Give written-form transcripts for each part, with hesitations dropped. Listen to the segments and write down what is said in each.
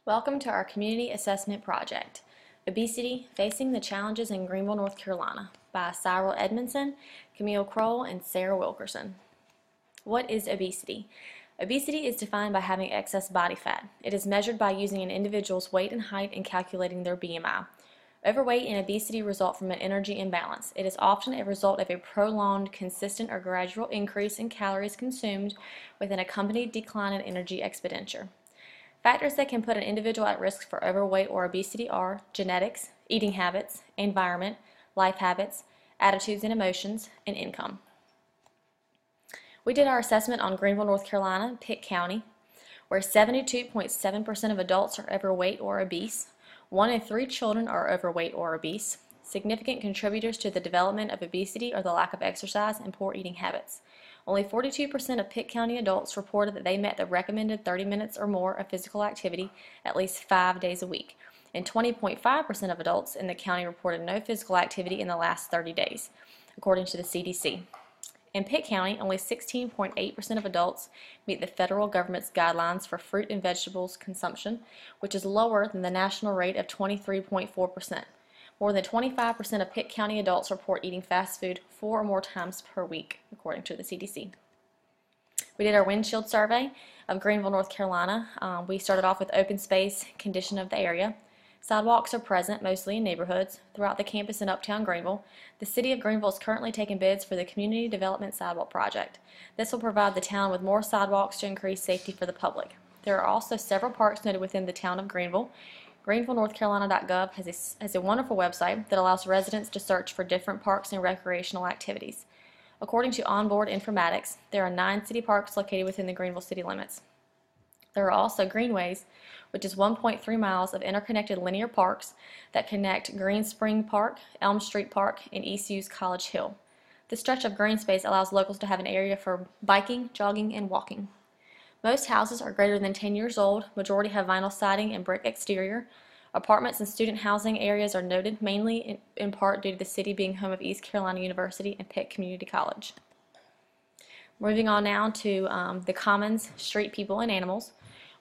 Welcome to our Community Assessment Project, Obesity, Facing the Challenges in Greenville, North Carolina, by Cyril Edmondson, Camille Kroll, and Sarah Wilkerson. What is obesity? Obesity is defined by having excess body fat. It is measured by using an individual's weight and height and calculating their BMI. Overweight and obesity result from an energy imbalance. It is often a result of a prolonged, consistent, or gradual increase in calories consumed with an accompanied decline in energy expenditure. Factors that can put an individual at risk for overweight or obesity are genetics, eating habits, environment, life habits, attitudes and emotions, and income. We did our assessment on Greenville, North Carolina, Pitt County, where 72.7% of adults are overweight or obese. 1 in 3 children are overweight or obese. Significant contributors to the development of obesity are the lack of exercise and poor eating habits. Only 42% of Pitt County adults reported that they met the recommended 30 minutes or more of physical activity at least 5 days a week, and 20.5% of adults in the county reported no physical activity in the last 30 days, according to the CDC. In Pitt County, only 16.8% of adults meet the federal government's guidelines for fruit and vegetables consumption, which is lower than the national rate of 23.4%. More than 25% of Pitt County adults report eating fast food 4 or more times per week, according to the CDC. We did our windshield survey of Greenville, North Carolina. We started off with open space, condition of the area. Sidewalks are present, mostly in neighborhoods, throughout the campus in Uptown Greenville. The City of Greenville is currently taking bids for the Community Development Sidewalk Project. This will provide the town with more sidewalks to increase safety for the public. There are also several parks noted within the town of Greenville. GreenvilleNorthCarolina.gov has a wonderful website that allows residents to search for different parks and recreational activities. According to Onboard Informatics, there are 9 city parks located within the Greenville city limits. There are also greenways, which is 1.3 miles of interconnected linear parks that connect Green Spring Park, Elm Street Park, and ECU's College Hill. This stretch of green space allows locals to have an area for biking, jogging, and walking. Most houses are greater than 10 years old. Majority have vinyl siding and brick exterior. Apartments and student housing areas are noted, mainly in part due to the city being home of East Carolina University and Pitt Community College. Moving on now to the commons, street people, and animals.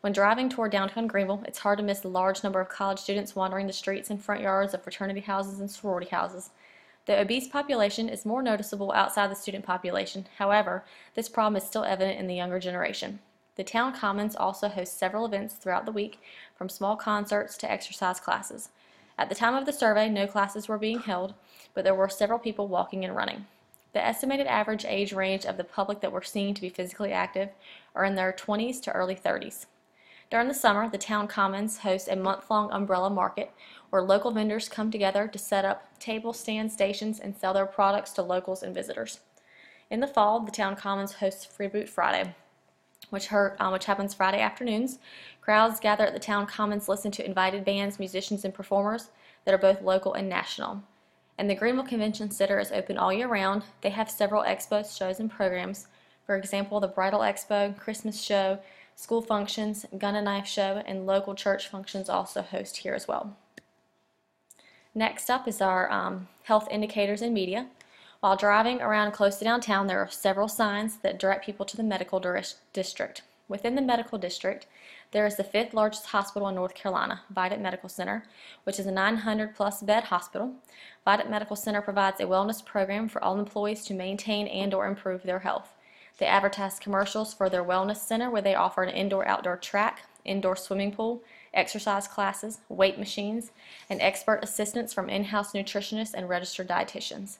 When driving toward downtown Greenville, it's hard to miss the large number of college students wandering the streets and front yards of fraternity houses and sorority houses. The obese population is more noticeable outside the student population. However, this problem is still evident in the younger generation. The town commons also hosts several events throughout the week, from small concerts to exercise classes. At the time of the survey, no classes were being held, but there were several people walking and running. The estimated average age range of the public that were seen to be physically active are in their 20s to early 30s. During the summer, the town commons hosts a month-long umbrella market where local vendors come together to set up table stand stations and sell their products to locals and visitors. In the fall, the town commons hosts Free Boot Friday, which happens Friday afternoons. Crowds gather at the town commons, listen to invited bands, musicians, and performers that are both local and national. And the Greenville Convention Center is open all year round. They have several expos, shows, and programs. For example, the Bridal Expo, Christmas Show, school functions, gun and knife show, and local church functions also host here as well. Next up is our health indicators and media. While driving around close to downtown, there are several signs that direct people to the medical district. Within the medical district, there is the 5th largest hospital in North Carolina, Vidant Medical Center, which is a 900-plus bed hospital. Vidant Medical Center provides a wellness program for all employees to maintain and/or improve their health. They advertise commercials for their wellness center, where they offer an indoor-outdoor track, indoor swimming pool, exercise classes, weight machines, and expert assistance from in-house nutritionists and registered dietitians.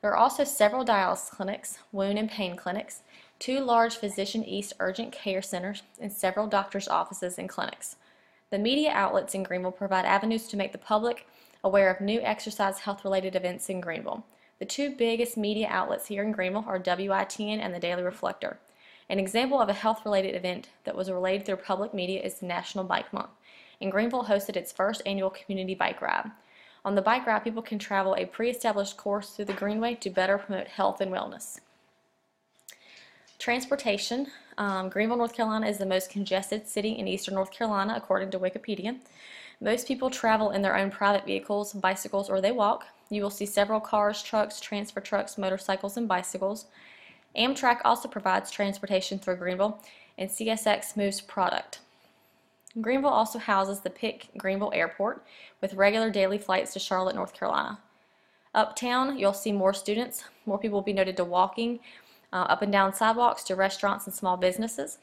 There are also several dialysis clinics, wound and pain clinics, 2 large Physician East urgent care centers, and several doctors' offices and clinics. The media outlets in Greenville provide avenues to make the public aware of new exercise health-related events in Greenville. The 2 biggest media outlets here in Greenville are WITN and the Daily Reflector. An example of a health-related event that was relayed through public media is the National Bike Month, and Greenville hosted its first annual community bike ride. On the bike ride, people can travel a pre-established course through the Greenway to better promote health and wellness. Transportation. Greenville, North Carolina is the most congested city in eastern North Carolina, according to Wikipedia. Most people travel in their own private vehicles, bicycles, or they walk. You will see several cars, trucks, transfer trucks, motorcycles, and bicycles. Amtrak also provides transportation through Greenville, and CSX moves product. Greenville also houses the Pitt-Greenville Airport with regular daily flights to Charlotte, North Carolina. Uptown, you'll see more students. More people will be noted to walking up and down sidewalks to restaurants and small businesses.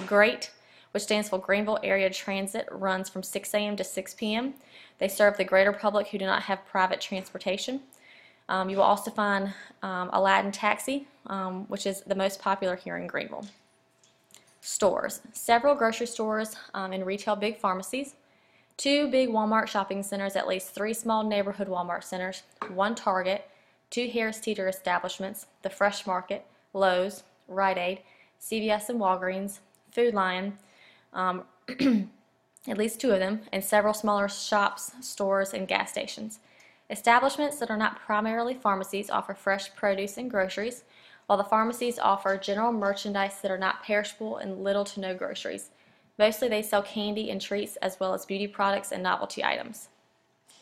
GREAT, which stands for Greenville Area Transit, runs from 6 a.m. to 6 p.m. They serve the greater public who do not have private transportation. You will also find Aladdin Taxi, which is the most popular here in Greenville. Stores. Several grocery stores and retail big pharmacies, 2 big Walmart shopping centers, at least 3 small neighborhood Walmart centers, 1 Target, 2 Harris Teeter establishments, the Fresh Market, Lowe's, Rite Aid, CVS and Walgreens, Food Lion, at least 2 of them, and several smaller shops, stores, and gas stations. Establishments that are not primarily pharmacies offer fresh produce and groceries, while the pharmacies offer general merchandise that are not perishable and little to no groceries. Mostly they sell candy and treats as well as beauty products and novelty items.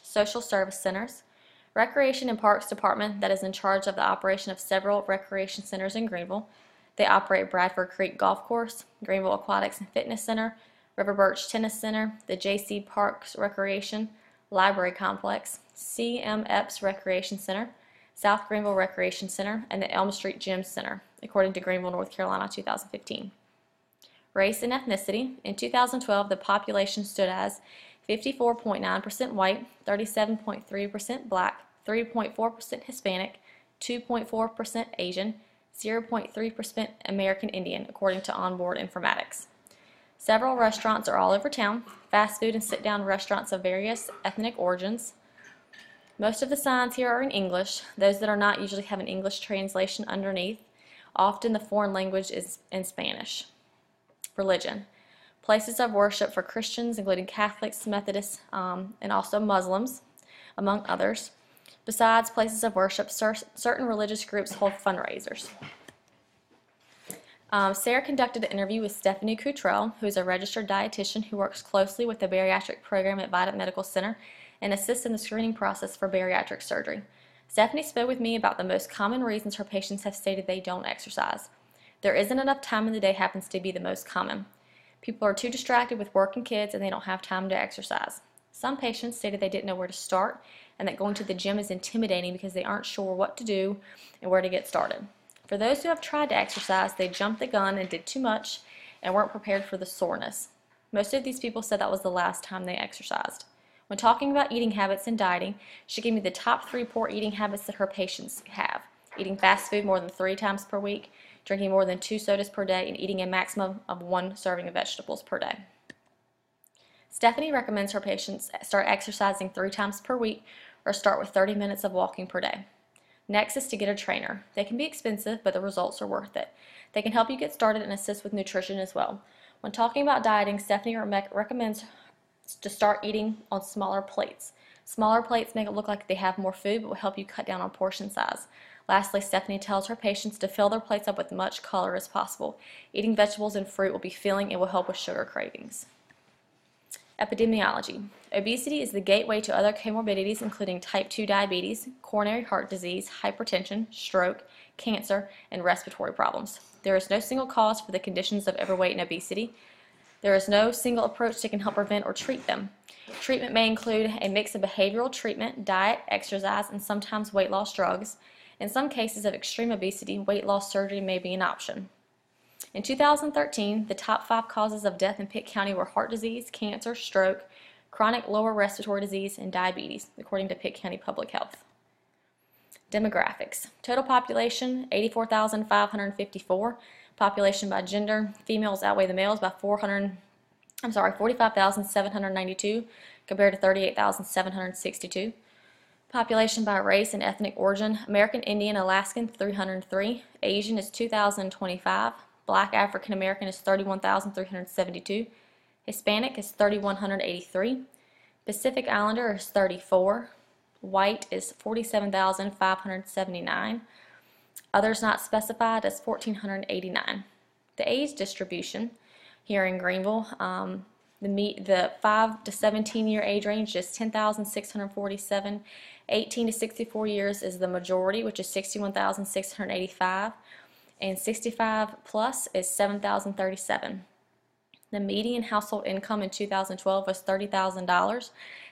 Social service centers. Recreation and Parks Department that is in charge of the operation of several recreation centers in Greenville. They operate Bradford Creek Golf Course, Greenville Aquatics and Fitness Center, River Birch Tennis Center, the J.C. Parks Recreation, Library Complex, C.M. Epps Recreation Center, South Greenville Recreation Center, and the Elm Street Gym Center, according to Greenville, North Carolina, 2015. Race and ethnicity. In 2012, the population stood as 54.9% white, 37.3% black, 3.4% Hispanic, 2.4% Asian, 0.3% American Indian, according to Onboard Informatics. Several restaurants are all over town, fast food and sit-down restaurants of various ethnic origins. Most of the signs here are in English. Those that are not usually have an English translation underneath. Often the foreign language is in Spanish. Religion. Places of worship for Christians, including Catholics, Methodists, and also Muslims, among others. Besides places of worship, certain religious groups hold fundraisers. Sarah conducted an interview with Stephanie Cottrell, who is a registered dietitian who works closely with the bariatric program at Vidant Medical Center and assists in the screening process for bariatric surgery. Stephanie spoke with me about the most common reasons her patients have stated they don't exercise. There isn't enough time in the day happens to be the most common. People are too distracted with work and kids and they don't have time to exercise. Some patients stated they didn't know where to start and that going to the gym is intimidating because they aren't sure what to do and where to get started. For those who have tried to exercise, they jumped the gun and did too much and weren't prepared for the soreness. Most of these people said that was the last time they exercised. When talking about eating habits and dieting, she gave me the top 3 poor eating habits that her patients have: eating fast food more than 3 times per week, drinking more than 2 sodas per day, and eating a maximum of 1 serving of vegetables per day. Stephanie recommends her patients start exercising 3 times per week or start with 30 minutes of walking per day. Next is to get a trainer. They can be expensive, but the results are worth it. They can help you get started and assist with nutrition as well. When talking about dieting, Stephanie recommends to start eating on smaller plates. Smaller plates make it look like they have more food, but will help you cut down on portion size. Lastly, Stephanie tells her patients to fill their plates up with much color as possible. Eating vegetables and fruit will be filling and will help with sugar cravings. Epidemiology. Obesity is the gateway to other comorbidities including type 2 diabetes, coronary heart disease, hypertension, stroke, cancer, and respiratory problems. There is no single cause for the conditions of overweight and obesity. There is no single approach that can help prevent or treat them. Treatment may include a mix of behavioral treatment, diet, exercise, and sometimes weight loss drugs. In some cases of extreme obesity, weight loss surgery may be an option. In 2013, the top 5 causes of death in Pitt County were heart disease, cancer, stroke, chronic lower respiratory disease, and diabetes, according to Pitt County Public Health. Demographics. Total population, 84,554. Population by gender, females outweigh the males by 45,792 compared to 38,762. Population by race and ethnic origin, American Indian, Alaskan 303, Asian is 2,025, Black African American is 31,372, Hispanic is 3,183, Pacific Islander is 34, White is 47,579, others not specified as 1,489. The age distribution here in Greenville, the 5 to 17 year age range is 10,647. 18 to 64 years is the majority, which is 61,685, and 65 plus is 7,037. The median household income in 2012 was $30,000.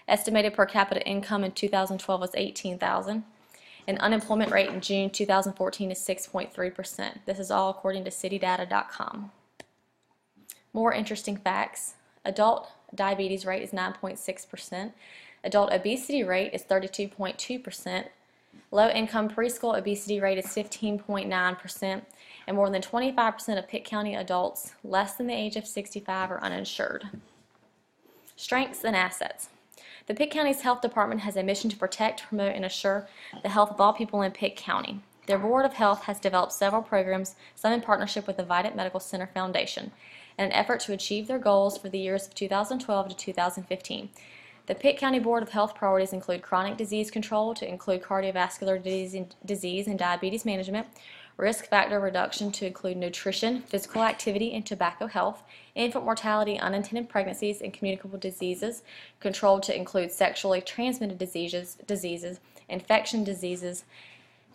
Estimated per capita income in 2012 was $18,000. And unemployment rate in June 2014 is 6.3%. This is all according to citydata.com. More interesting facts. Adult diabetes rate is 9.6%. Adult obesity rate is 32.2%. Low-income preschool obesity rate is 15.9%. And more than 25% of Pitt County adults less than the age of 65 are uninsured. Strengths and assets. The Pitt County's Health Department has a mission to protect, promote, and assure the health of all people in Pitt County. Their Board of Health has developed several programs, some in partnership with the Vidant Medical Center Foundation, in an effort to achieve their goals for the years of 2012 to 2015. The Pitt County Board of Health priorities include chronic disease control to include cardiovascular disease and diabetes management, risk factor reduction to include nutrition, physical activity, and tobacco health, infant mortality, unintended pregnancies, and communicable diseases, control to include sexually transmitted diseases, infection diseases,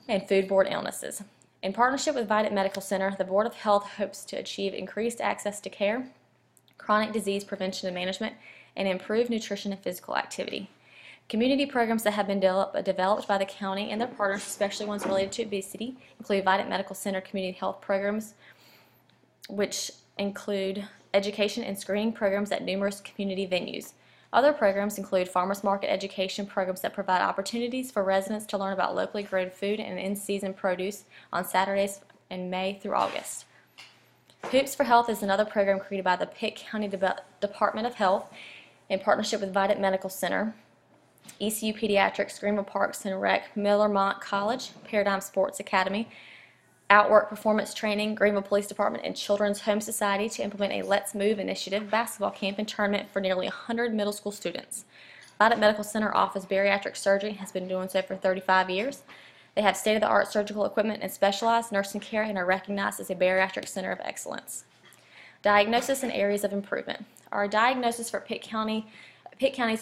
and foodborne illnesses. In partnership with Vidant Medical Center, the Board of Health hopes to achieve increased access to care, chronic disease prevention and management, and improved nutrition and physical activity. Community programs that have been developed by the county and their partners, especially ones related to obesity, include Vidant Medical Center community health programs, which include education and screening programs at numerous community venues. Other programs include farmers market education programs that provide opportunities for residents to learn about locally grown food and in-season produce on Saturdays in May through August. Hoops for Health is another program created by the Pitt County Department of Health in partnership with Vidant Medical Center, ECU Pediatrics, Greenville Parks and Rec, Millermont College, Paradigm Sports Academy, Outwork Performance Training, Greenville Police Department, and Children's Home Society to implement a Let's Move initiative basketball camp and tournament for nearly 100 middle school students. Vidant Medical Center offers bariatric surgery and has been doing so for 35 years. They have state-of-the-art surgical equipment and specialized nursing care and are recognized as a bariatric center of excellence. Diagnosis and areas of improvement. Our diagnosis for Pitt County's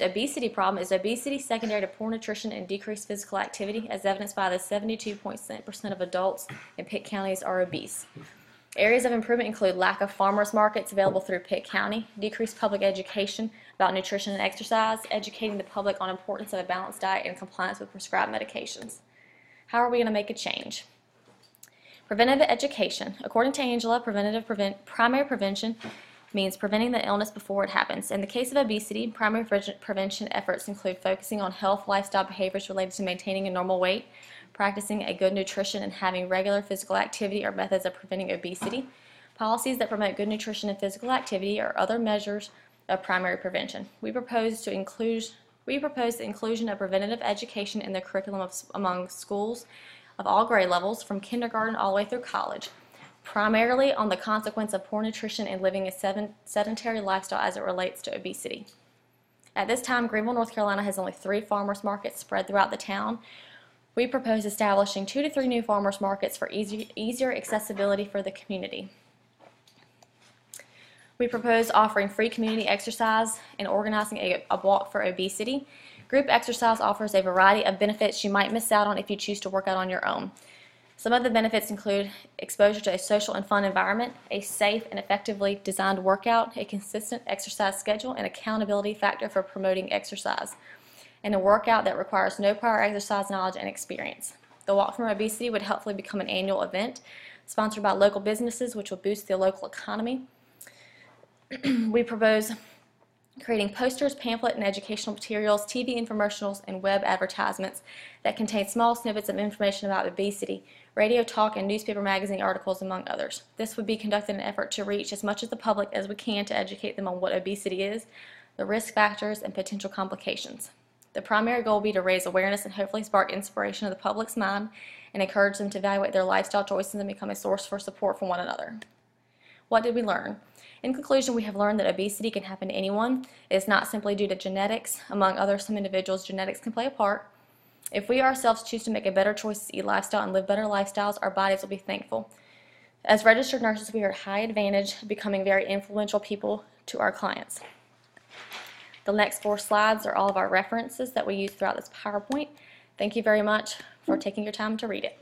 obesity problem is obesity secondary to poor nutrition and decreased physical activity, as evidenced by the 72% of adults in Pitt Counties are obese. Areas of improvement include lack of farmers markets available through Pitt County, decreased public education about nutrition and exercise, educating the public on the importance of a balanced diet and compliance with prescribed medications. How are we going to make a change? Preventative education. According to Angela, primary prevention means preventing the illness before it happens. In the case of obesity, primary prevention efforts include focusing on health, lifestyle behaviors related to maintaining a normal weight, practicing a good nutrition, and having regular physical activity are methods of preventing obesity. Policies that promote good nutrition and physical activity are other measures of primary prevention. We propose the inclusion of preventative education in the curriculum among schools of all grade levels, from kindergarten all the way through college, primarily on the consequence of poor nutrition and living a sedentary lifestyle as it relates to obesity. At this time, Greenville, North Carolina has only 3 farmers markets spread throughout the town. We propose establishing 2 to 3 new farmers markets for easier accessibility for the community. We propose offering free community exercise and organizing a walk for obesity. Group exercise offers a variety of benefits you might miss out on if you choose to work out on your own. Some of the benefits include exposure to a social and fun environment, a safe and effectively designed workout, a consistent exercise schedule, and accountability factor for promoting exercise, and a workout that requires no prior exercise knowledge and experience. The Walk from Obesity would hopefully become an annual event sponsored by local businesses, which will boost the local economy. We propose creating posters, pamphlet, and educational materials, TV infomercials, and web advertisements that contain small snippets of information about obesity, radio talk, and newspaper magazine articles, among others. This would be conducted in an effort to reach as much of the public as we can to educate them on what obesity is, the risk factors, and potential complications. The primary goal will be to raise awareness and hopefully spark inspiration of the public's mind and encourage them to evaluate their lifestyle choices and become a source for support from one another. What did we learn? In conclusion, we have learned that obesity can happen to anyone. It is not simply due to genetics. Among some individuals, genetics can play a part. If we ourselves choose to make a better choice to eat lifestyle and live better lifestyles, our bodies will be thankful. As registered nurses, we are at high advantage, becoming very influential people to our clients. The next 4 slides are all of our references that we use throughout this PowerPoint. Thank you very much for taking your time to read it.